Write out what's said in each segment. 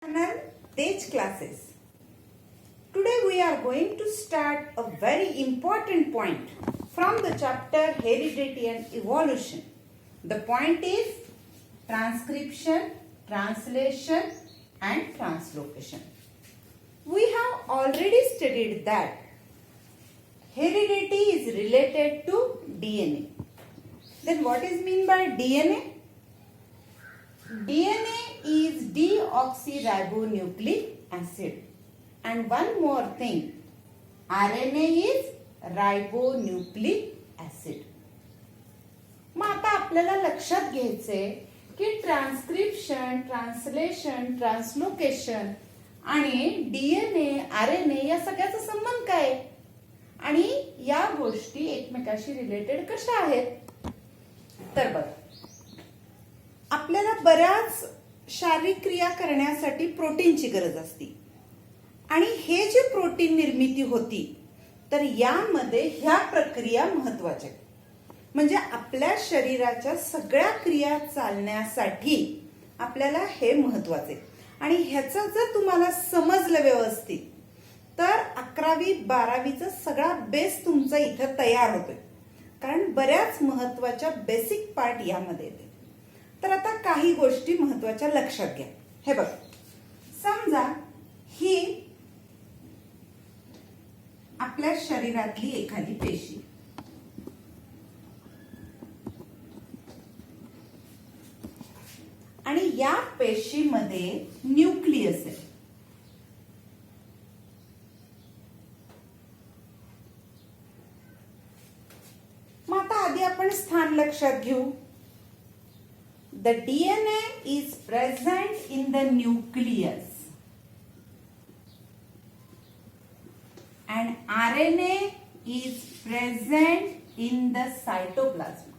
Channel Tej classes. Today we are going to start a very important point from the chapter Heredity and Evolution. The point is transcription, translation and translocation. We have already studied that heredity is related to DNA. Then what is mean by DNA? DNA is deoxyribonucleic acid. And one more thing, RNA is ribonucleic acid. मग आता आपल्याला लक्षात घ्यायचे की transcription, translation, translocation आणि DNA, RNA या सगळ्याचा संबंध काय आणि या गोष्टी एकमेकाशी रिलेटेड कशा आहेत? तर बघ, आपल्याला बऱ्याच शारीरिक क्रिया करण्यासाठी प्रोटीनची गरज असते आणि हे जे प्रोटीन निर्मिती होती तर यामध्ये ह्या प्रक्रिया महत्त्वाच्या आहेत. म्हणजे आपल्या शरीराच्या सगळ्या क्रिया चालण्यासाठी आपल्याला हे महत्त्वाचे आणि ह्याचं जर तुम्हाला समजलं व्यवस्थित तर 11वी 12वीचा सगळा बेस तुमचा इथं तयार होतोय. कारण बऱ्याच महत्त्वाच्या बेसिक पार्ट यामध्ये येते. तर आता काही गोष्टी महत्त्वाच्या लक्षात घ्या. हे बघ, समजा ही आपल्या शरीरातली एखादी पेशी आणि या पेशीमध्ये न्यूक्लियस आहे. मग आता आधी आपण स्थान लक्षात घेऊ. The DNA is present in the nucleus and RNA is present in the cytoplasm.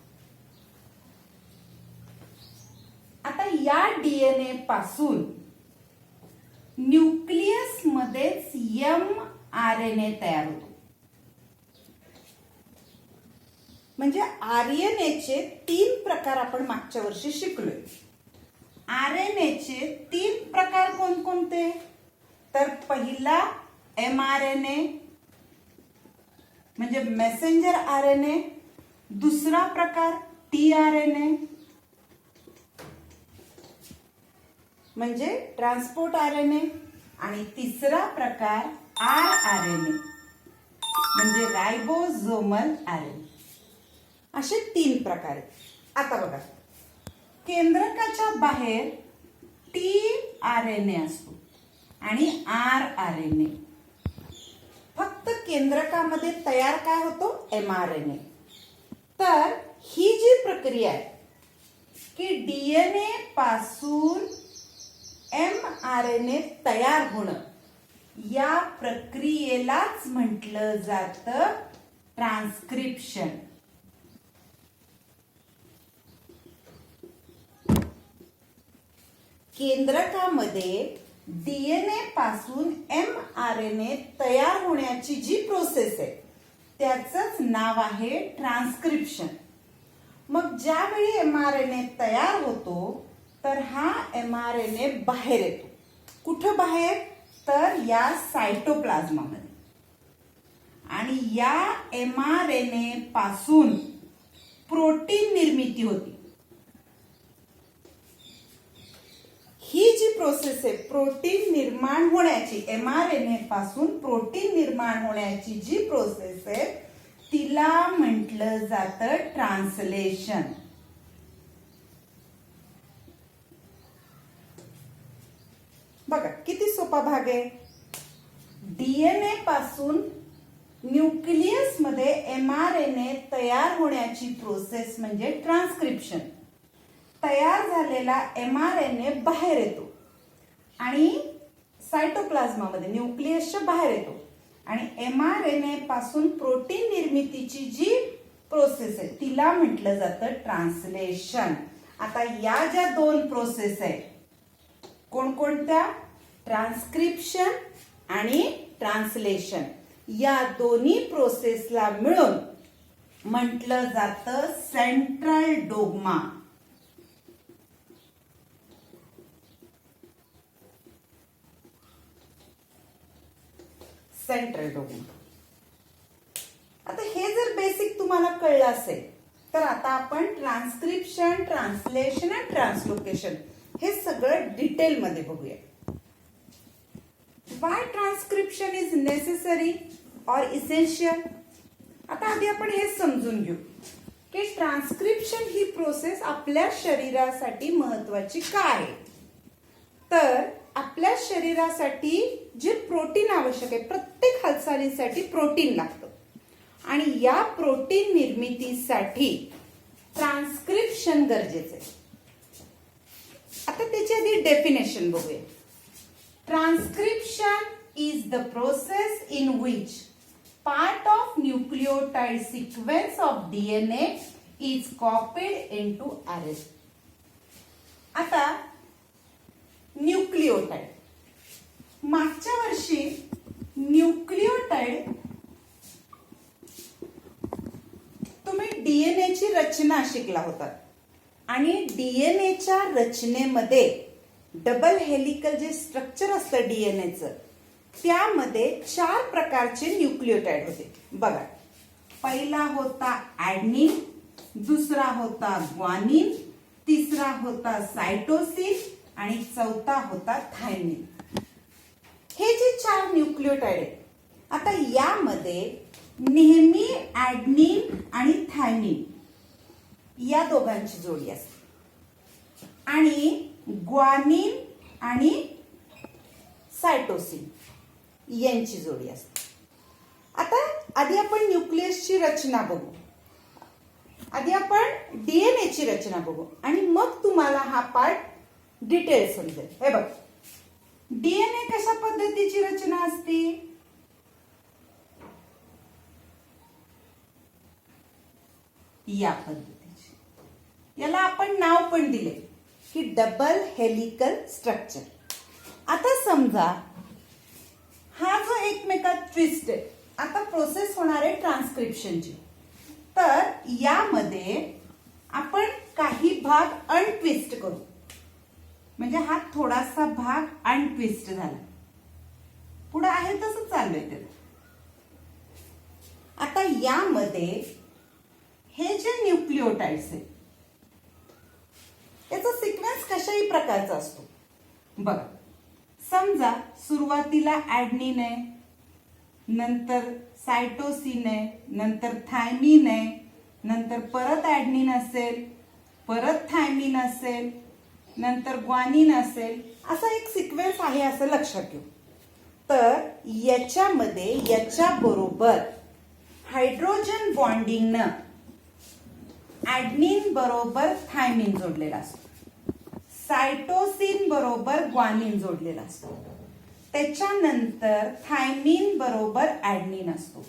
आता या डीएनए पासून न्यूक्लियस मध्येच mRNA तयार होतो. म्हणजे आरएनएचे 3 प्रकार आपण मागच्या वर्षी शिकलोय. आरएनएचे 3 प्रकार कोणकोणते? तर पहिला एमआरएनए म्हणजे मेसेंजर आरएनए, दुसरा प्रकार टीआरएनए म्हणजे ट्रान्सपोर्ट आरएनए आणि तिसरा प्रकार आरआरएनए म्हणजे राइबोसोमल आरएनए. असे 3 प्रकार आहेत. आता बघा, केंद्रकाच्या बाहेर टीआरएनए असतो आणि आरआरएनए. फक्त केंद्रकामध्ये तयार काय होतो? एमआरएनए. तर ही जी प्रक्रिया आहे की डीएनए पासून एमआरएनए तयार होणं, या प्रक्रियेलाच म्हटलं जातं ट्रान्सक्रिप्शन. केंद्रकामध्ये डीएनए पासून एमआरएनए तयार होण्याची जी प्रोसेस आहे त्याचंच नाव आहे ट्रान्सक्रिप्शन. मग ज्यावेळी एमआरएनए तयार होतो तर हा एमआरएनए बाहेर येतो. कुठं बाहेर? तर या सायटोप्लाझ्मामध्ये. आणि या एमआरएनए पासून प्रोटीन निर्मिती होती. ही जी प्रोसेस आहे प्रोटीन निर्माण होण्याची, एमआरएनए पासून प्रोटीन निर्माण होण्याची जी प्रोसेस आहे तिला म्हटलं जातं ट्रान्सलेशन. बघा किती सोपा भाग आहे. डीएनए पासून न्यूक्लियस मध्ये एमआरएनए तयार होण्याची प्रोसेस म्हणजे ट्रान्सक्रिप्शन. तयार झालेला एमआरएनए बाहेर येतो आणि सायटोप्लाझ्मामध्ये न्यूक्लियसच्या बाहेर येतो आणि एमआरएनए पासून प्रोटीन निर्मितीची जी प्रोसेस आहे तिला म्हटलं जातं ट्रान्सलेशन. आता या ज्या 2 प्रोसेस आहेत कोणकोणत्या? ट्रान्सक्रिप्शन आणि ट्रान्सलेशन. या दोन्ही प्रोसेसला मिळून म्हटलं जातं सेंट्रल डोग्मा. Central dogma. आता हे जर बेसिक तुम्हाला कळलं असेल तर आता आपण ट्रान्सक्रिप्शन, ट्रान्सलेशन आणि ट्रान्सलोकेशन हे सगळं डिटेलमध्ये बघूया. वाय ट्रान्सक्रिप्शन इज नेसेसरी और इसेन्शियल. आता आधी आपण हे समजून घेऊ की ट्रान्सक्रिप्शन ही प्रोसेस आपल्या शरीरासाठी महत्वाची का आहे. तर आपल्या शरीरासाठी जे प्रोटीन आवश्यक आहे, प्रत्येक हालचालीसाठी प्रोटीन लागतं आणि या प्रोटीन निर्मितीसाठी ट्रान्सक्रिप्शन गरजेचं आहे. आता त्याची आधी डेफिनेशन बघूया. Transcription is the process in which part of nucleotide sequence of DNA is copied into RNA. आता न्यूक्लिओटाइड, मागच्या वर्षी न्यूक्लिओटाइड तुम्ही डीएनए ची रचना शिकला होता आणि डीएनएच्या रचनेमध्ये डबल हेलिकल जे स्ट्रक्चर असतं डीएनएचं त्यामध्ये 4 प्रकारचे न्यूक्लिओटाइड होते. बघा, पहिला होता ऍडनिन, दुसरा होता ग्वानिन, तिसरा होता सायटोसिन आणि चौथा होता थायमिन. हे जे 4 न्यूक्लिओटाइड आहेत, आता यामध्ये नेहमी ऍडनिन आणि थायमिन या दोघांची जोडी असते आणि ग्वानिन आणि सायटोसिन यांची जोडी असते. आता आधी आपण न्यूक्लियसची रचना बघू, आधी आपण डीएनए ची रचना बघू आणि मग तुम्हाला हा पार्ट डिटेल समजेल. हे बघ, डीएनए कशा पद्धतीची रचना असते. या पद्धतीची. याला आपण नाव पण दिले की डबल हेलिकल स्ट्रक्चर. आता समजा हा जो एकमेकात ट्विस्ट आहे, आता प्रोसेस होणार आहे ट्रान्सक्रिप्शनची. तर यामध्ये आपण काही भाग अनट्विस्ट करू, म्हणजे हा थोडासा भाग अनट्विस्ट झाला, पुढे आहे तसं चाललंय ते. आता यामध्ये हे जे न्यूक्लिओटाइड्स आहेत याचा सिक्वेन्स कशाही प्रकारचा असतो. बघा, समजा सुरुवातीला ऍडनिन आहे, नंतर सायटोसिन आहे, नंतर थायमिन आहे, नंतर परत ऍडनिन असेल, परत थायमिन असेल, नंतर ग्वानिन असेल, असा एक सिक्वेन्स आहे असं लक्षात घेऊ. तर याच्यामध्ये याच्या बरोबर हायड्रोजन बॉन्डिंगनं ऍडनिन बरोबर थायमिन जोडलेला असतो, सायटोसिन बरोबर ग्वानिन जोडलेला असतो, त्याच्यानंतर थायमिन बरोबर ऍडनिन असतो,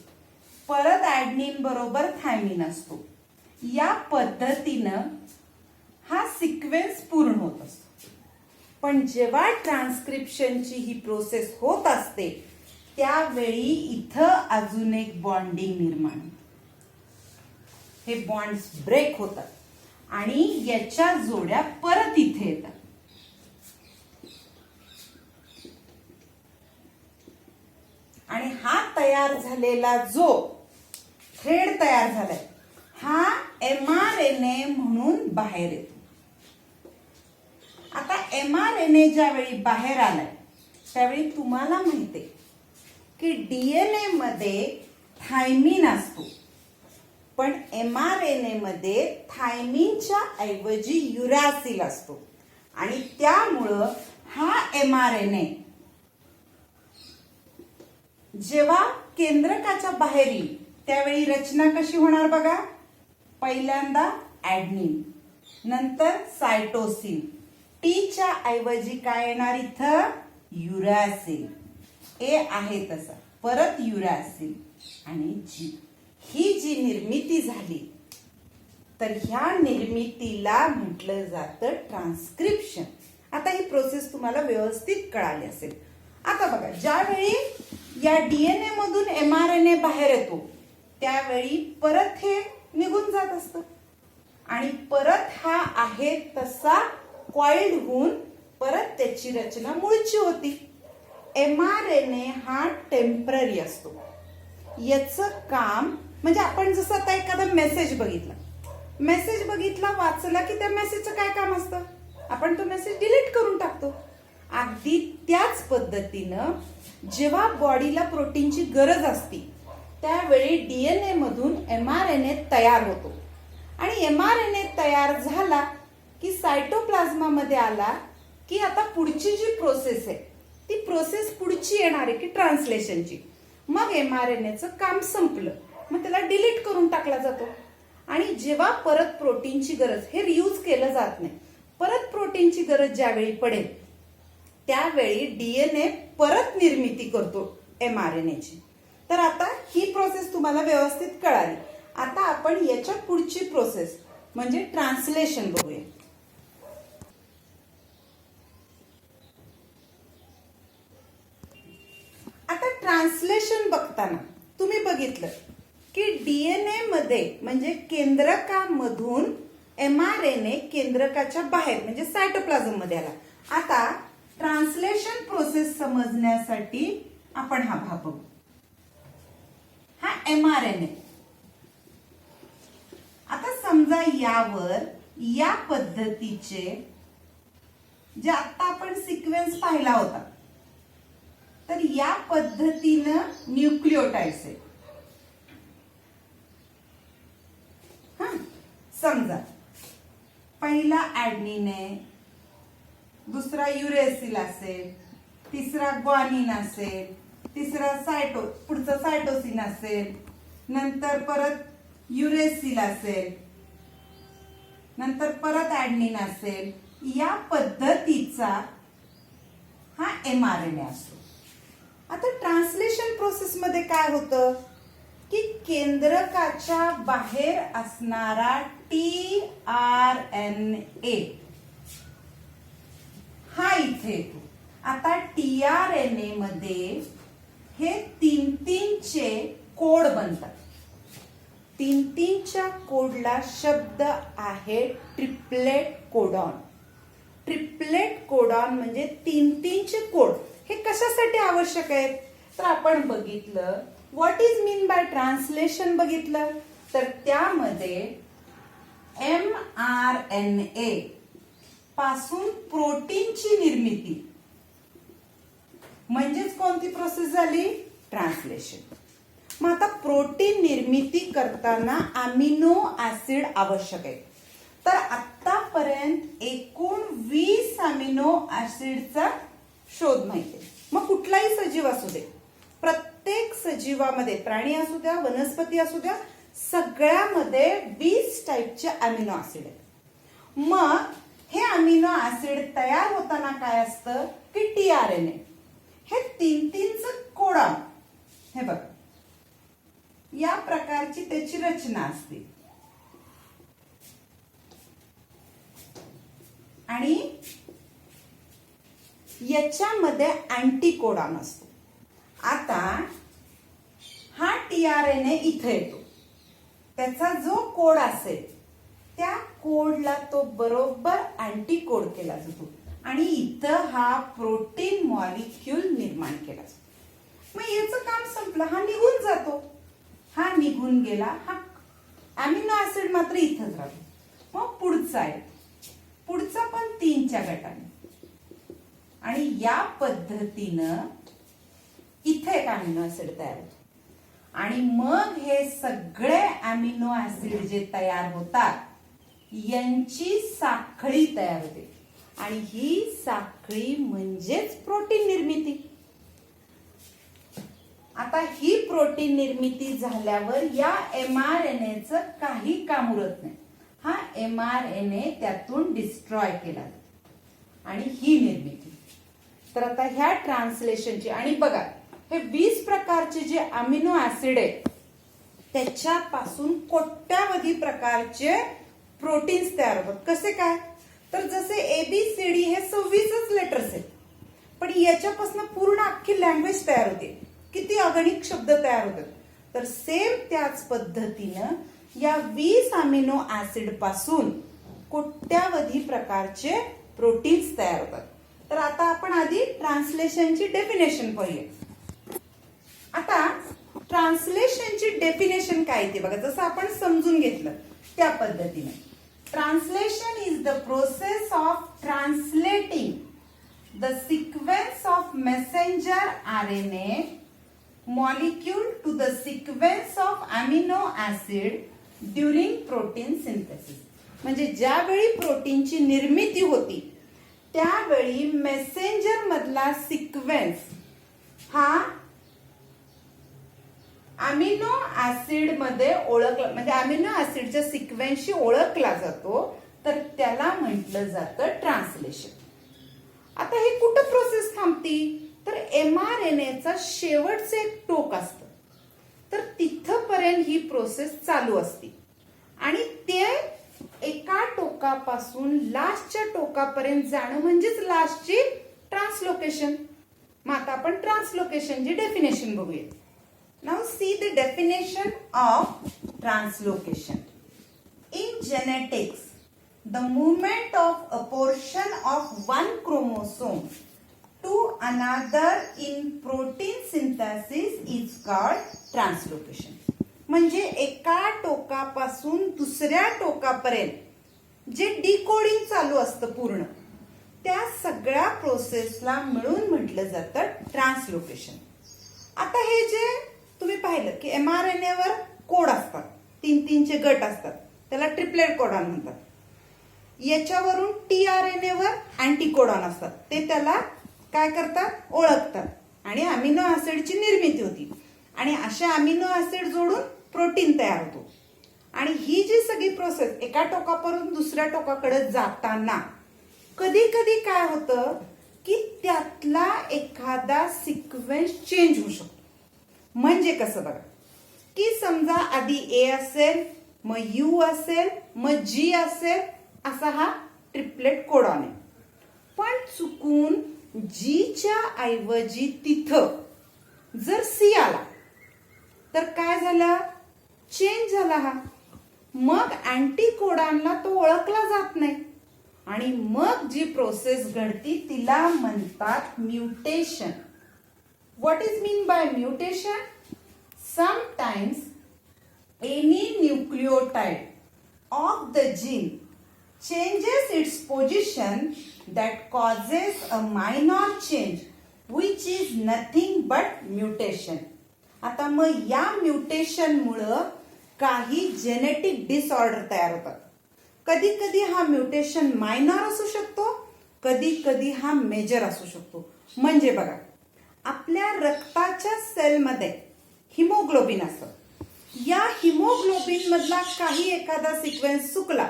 परत ऍडनिन बरोबर थायमिन असतो. या पद्धतीनं हा सिक्वेन्स पूर्ण होत असतो. पण जेव्हा ट्रान्सक्रिप्शनची ही प्रोसेस होत असते त्यावेळी इथं अजून एक बॉन्डिंग निर्माण होतं. हे बॉन्ड्स ब्रेक होतात आणि याच्या जोड्या परत इथे येतात. आणि हा तयार झालेला जो थ्रेड तयार झालाय हा mRNA म्हणून बाहेर येतो. आता mRNA ज्यावेळी बाहेर आलाय त्यावेळी तुम्हाला माहितीये की डीएनए मध्ये थायमिन असतो, पण mRNA मध्ये थायमिनच्या ऐवजी युरॅसिल असतो आणि त्यामुळं हा mRNA जेव्हा केंद्रकाच्या बाहेर येईल त्यावेळी रचना कशी होणार बघा. पहिल्यांदा ऍडनिन, नंतर सायटोसिन, टीच्या ऐवजी काय येणार इथं युरॅसिल, ए आहे तसा, परत युरॅसिल आणि जी. ही जी निर्मिती झाली तर ह्या निर्मितीला म्हटलं जातं ट्रान्सक्रिप्शन. आता ही प्रोसेस तुम्हाला व्यवस्थित कळाली असेल. आता बघा, ज्यावेळी या डीएनए मधून mRNA बाहेर येतो त्यावेळी परत हे निघून जात असतं आणि परत हा आहे तसा कॉइल्ड होऊन परत त्याची रचना मूळची होती. mRNA हा टेम्पररी असतो. याचं काम म्हणजे आपण जसं आता एखादा मेसेज बघितला वाचला की त्या मेसेजचं काय काम असतं, आपण तो मेसेज डिलीट करून टाकतो. अगदी त्याच पद्धतीनं जेव्हा बॉडीला प्रोटीनची गरज असते त्यावेळी डीएनए मधून mRNA तयार होतो आणि mRNA तयार झाला की सायटोप्लाझ्मामध्ये आला की आता पुढची जी प्रोसेस आहे ती प्रोसेस पुढची येणार आहे की ट्रान्सलेशनची. मग mRNAचं काम संपलं, मग त्याला डिलीट करून टाकला जातो. आणि जेव्हा परत प्रोटीनची गरज, हे रियूज केलं जात नाही, परत प्रोटीनची गरज ज्यावेळी पडेल त्यावेळी डीएनए परत निर्मिती करतो mRNAची. तर आता ही प्रोसेस तुम्हाला व्यवस्थित कळाली. आता आपण याच्या पुढची प्रोसेस म्हणजे ट्रान्सलेशन बघूया. आता ट्रान्सलेशन बघताना तुम्ही बघितलं की डीएनए मध्ये म्हणजे केंद्रकामधून mRNA केंद्रकाच्या बाहेर म्हणजे सायटोप्लाझम मध्ये आला. आता ट्रान्सलेशन प्रोसेस समजण्यासाठी आपण हा भाग बघू. हा mRNA. आता समजा यावर या पद्धतीचे जे आता आपण सिक्वेन्स पाहिला होता तर या पद्धतीनं न्यूक्लिओटाइड्स आहे. समजा पहिला ॲडेनिन आहे, दुसरा युरेसिल असेल, तिसरा ग्वानिन असेल, तिसरा पुढचा सायटोसिन असेल, नंतर परत युरेसिल असेल, नंतर परत ॲडेनिन असेल. या पद्धतीचा हा mRNA असतो. आता ट्रान्सलेशन प्रोसेस मध्ये काय होतं की केंद्रकाच्या बाहेर असणारा tRNA हा इथे येतो. आता tRNA मध्ये हे 3-3चे कोड बनतात. 3-3च्या कोडला शब्द आहे ट्रिपलेट कोडॉन. ट्रिपलेट कोडॉन म्हणजे 3-3चे कोड. हे कशासाठी आवश्यक आहेत तर आपण बघितलं what is mean by translation बघितलं तर त्यामध्ये mRNA पासून प्रोटीनची निर्मिती म्हणजेच कोणती प्रोसेस झाली ट्रान्सलेशन. मग आता प्रोटीन निर्मिती करताना अमिनो ऍसिड आवश्यक आहे. तर आतापर्यंत एकूण 20 अमिनो ऍसिडचा शोध माहिती आहे. मग कुठलाही सजीव असू दे, प्रत्येक सजीवामध्ये प्राणी असू द्या वनस्पती असू द्या सगळ्यामध्ये 20 टाईपचे अमिनो ऍसिड आहेत. मग हे अमिनो ऍसिड तयार होताना काय असतं की tRNA हे 3-3चं कोडॉन हे बघ या प्रकारची त्याची रचना असते आणि याच्यामध्ये अँटीकोडॉन असतो. आता हा tRNA इथे येतो, त्याचा जो कोड असेल त्या कोडला तो बरोबर अँटीकोड केला जातो आणि इथं हा प्रोटीन मॉलिक्यूल निर्माण केला जातो. मग याचं काम संपलं, हा निघून जातो. हा निघून गेला, हा अमिनो ऍसिड मात्र इथंच राहतो. मग पुढचा आहे, पुढचा पण 3च्या गटाने आणि या पद्धतीनं इथे एक अमिनो ऍसिड तयार होतो आणि मग हे सगळे अमिनो ऍसिड जे तयार होतात यांची साखळी तयार होते आणि ही साखळी म्हणजेच प्रोटीन निर्मिती. आता ही प्रोटीन निर्मिती झाल्यावर या mRNAचं काही काम उरत नाही. हा mRNA त्यातून डिस्ट्रॉय केला जातो आणि ही निर्मिती. तर आता ह्या ट्रान्सलेशनची आणि बघा हे 20 प्रकारचे जे अमिनो ऍसिड आहेत त्याच्यापासून कोट्यावधी प्रकारचे प्रोटीन्स तयार होतात. कसे काय तर जसे ABCD हे 26च लेटर्स आहेत पण याच्यापासून पूर्ण अख्खी लँग्वेज तयार होते, किती अगणित शब्द तयार होतात. तर सेम त्याच पद्धतीनं या 20 अमिनो ऍसिड पासून कोट्यावधी प्रकारचे प्रोटीन्स तयार होतात. तर आता आपण आधी ट्रान्सलेशनची डेफिनेशन पाहूया. आता ट्रान्सलेशनची डेफिनेशन काय ते बघा, जसं आपण समजून घेतलं त्या पद्धतीने. Translation is the process of translating the sequence of messenger RNA molecule to the sequence of amino acid during protein synthesis. म्हणजे ज्यावेळी प्रोटीनची निर्मिती होती त्यावेळी मेसेंजर मधला सिक्वेन्स हा अमिनो ऍसिड मध्ये ओळखला, म्हणजे अमिनो ऍसिडच्या सिक्वेन्सशी ओळखला जातो, तर त्याला म्हटलं जातं ट्रान्सलेशन. आता हे कुठं प्रोसेस थांबती, तर mRNAचा शेवटचं एक टोक असतं, तर तिथपर्यंत ही प्रोसेस चालू असते आणि ते एका टोकापासून लास्टच्या टोकापर्यंत जाणं म्हणजेच लास्टची ट्रान्सलोकेशन. मग आता आपण ट्रान्सलोकेशनची डेफिनेशन बघूया. Now see the definition of translocation. In genetics the movement of a portion of one chromosome to another in protein synthesis is called translocation. म्हणजे एका टोकापासून दुसऱ्या टोकापर्यंत जे डिकोडिंग चालू असतं पूर्ण, त्या सगळ्या प्रोसेसला मिळून म्हटलं जातं ट्रान्सलोकेशन. आता हे जे तुम्ही पाहिलं की mRNA वर कोड असतात, 3-3चे गट असतात, त्याला ट्रिपलेट कोडॉन म्हणतात. याच्यावरून tRNA वर अँटीकोडॉन असतात, ते त्याला काय करतात, ओळखतात आणि अमिनो ऍसिडची निर्मिती होती आणि अशा अमिनो ऍसिड जोडून प्रोटीन तयार होतो. आणि ही जी सगळी प्रोसेस एका टोकापासून दुसऱ्या टोकाकडे जाताना कधी कधी काय होतं की त्यातला एखादा सिक्वेन्स चेंज होऊ शकतो. म्हणजे कसं बघा की समजा आधी ए असेल, मग यू असेल, मग जी असेल, असा हा ट्रिपलेट कोडॉन आहे. पण चुकून जीच्या ऐवजी तिथं जर सी आला तर काय झालं, चेंज झाला हा. मग अँटीकोडॉनला तो ओळखला जात नाही आणि मग जी प्रोसेस घडती तिला म्हणतात mutation. What is mean by mutation? Sometimes any nucleotide of the gene changes its position that causes a minor change which is nothing but mutation. आता मग या म्युटेशन मुळे काही जेनेटिक डिसऑर्डर तयार होतात. कधी कधी हा म्युटेशन मायनर असू शकतो, कधी कधी हा मेजर असू शकतो. म्हणजे बघा आपल्या रक्ताच्या सेलमध्ये हिमोग्लोबिन असतं, या हिमोग्लोबिन मधला काही एखादा सिक्वेन्स चुकला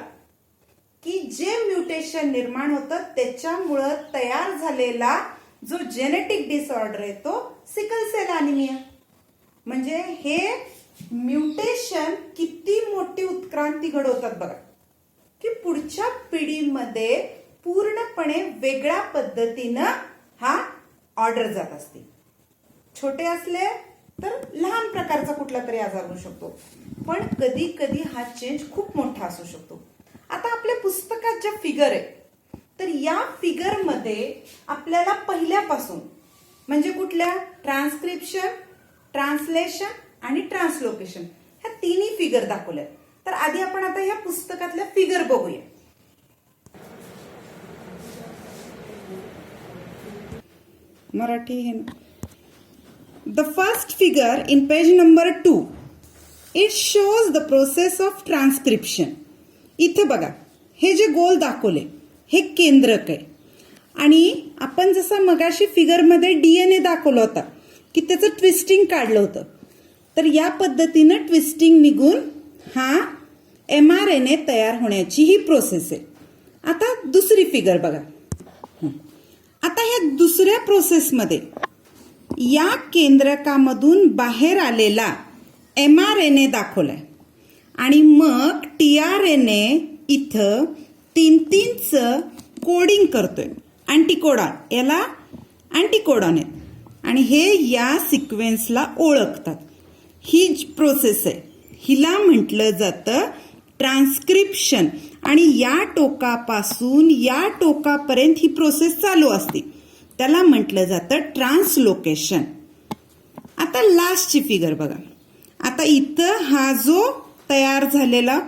की जे म्युटेशन निर्माण होतं त्याच्यामुळं तयार झालेला जो जेनेटिक डिसऑर्डर आहे तो सिकल सेल अॅनिमिया. म्हणजे हे म्युटेशन किती मोठी उत्क्रांती घडवतात बघा की पुढच्या पिढीमध्ये पूर्णपणे वेगळ्या पद्धतीनं हा ऑर्डर जात असते. छोटे असले तर लहान प्रकारचा कुठला तरी आजार होऊ शकतो, पण कधी कधी हा चेंज खूप मोठा असू शकतो. आता आपल्या पुस्तकात ज्या फिगर आहे तर या फिगर मध्ये आपल्याला पहिल्यापासून म्हणजे कुठल्या ट्रान्सक्रिप्शन, ट्रान्सलेशन आणि ट्रान्सलोकेशन ह्या तिन्ही फिगर दाखवल्या. तर आधी आपण आता ह्या पुस्तकातल्या फिगर बघूया. मराठी है ना. The first figure in page number 2 it shows the process of transcription. इथे बघा हे जे गोल दाखवले हे केंद्रक आहे आणि आपण जसं मगाशी फिगरमध्ये डीएनए दाखवला होता की त्याचं ट्विस्टिंग काढलं होतं, तर या पद्धतीनं ट्विस्टिंग निघून हा mRNA तयार होण्याची ही प्रोसेस आहे. आता दुसरी फिगर बघा. आता ह्या दुसऱ्या प्रोसेसमध्ये या केंद्रकामधून बाहेर आलेला mRNA दाखवलाय आणि मग tRNA इथं 3-3चं कोडिंग करतोय. अँटीकोडॉन, याला अँटीकोडॉन आहे आणि हे या सिक्वेन्सला ओळखतात. ही प्रोसेस आहे, हिला म्हटलं जातं ट्रान्सक्रिप्शन आणि या टोकापासून या टोकापर्यंत ही प्रोसेस चालू असते. त्याला म्हटलं जातं ट्रान्सलोकेशन. आता लास्टची फिगर बघा. आता इथं हा जो तयार झालेला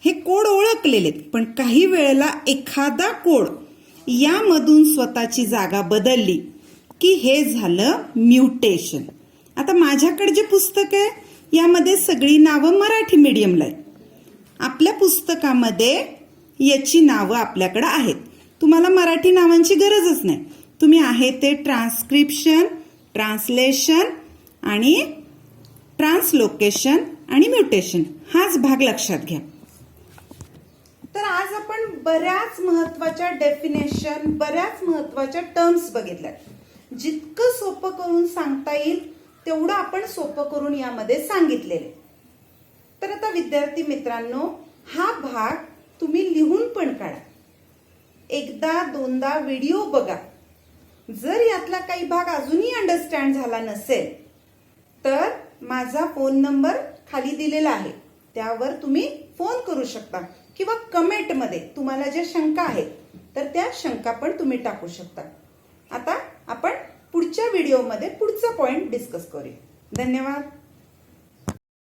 हे कोड ओळखलेले, पण काही वेळेला एखादा कोड यामधून स्वतःची जागा बदलली की हे झालं म्युटेशन. आता माझ्याकडे जे पुस्तक आहे यामध्ये सगळी नावं मराठी मीडियमला आहेत. आपल्या पुस्तकामध्ये याची नावं आपल्याकडे आहेत. तुम्हाला मराठी नावांची गरजच नाही. तुम्ही आहे ते ट्रान्स्क्रिप्शन, ट्रान्सलेशन आणि ट्रान्सलोकेशन आणि म्युटेशन हाच भाग लक्षात घ्या. तर आज आपण बऱ्याच महत्वाच्या डेफिनेशन, बऱ्याच महत्वाच्या टर्म्स बघितल्या. जितकं सोपं करून सांगता येईल तेवढं आपण सोपं करून यामध्ये सांगितलेले. तर आता विद्यार्थी मित्रांनो, हा भाग तुम्ही लिहून पण काढा. एकदा दोनदा व्हिडिओ बघा. जर यातला काही भाग अजूनही अंडरस्टँड झाला नसेल तर माझा फोन नंबर खाली दिलेला आहे, त्यावर तुम्ही फोन करू शकता किंवा कमेंटमध्ये तुम्हाला ज्या शंका आहेत तर त्या शंका पण तुम्ही टाकू शकता. आता आपण पुढच्या व्हिडिओमध्ये पुढचा पॉइंट डिस्कस करूया. धन्यवाद.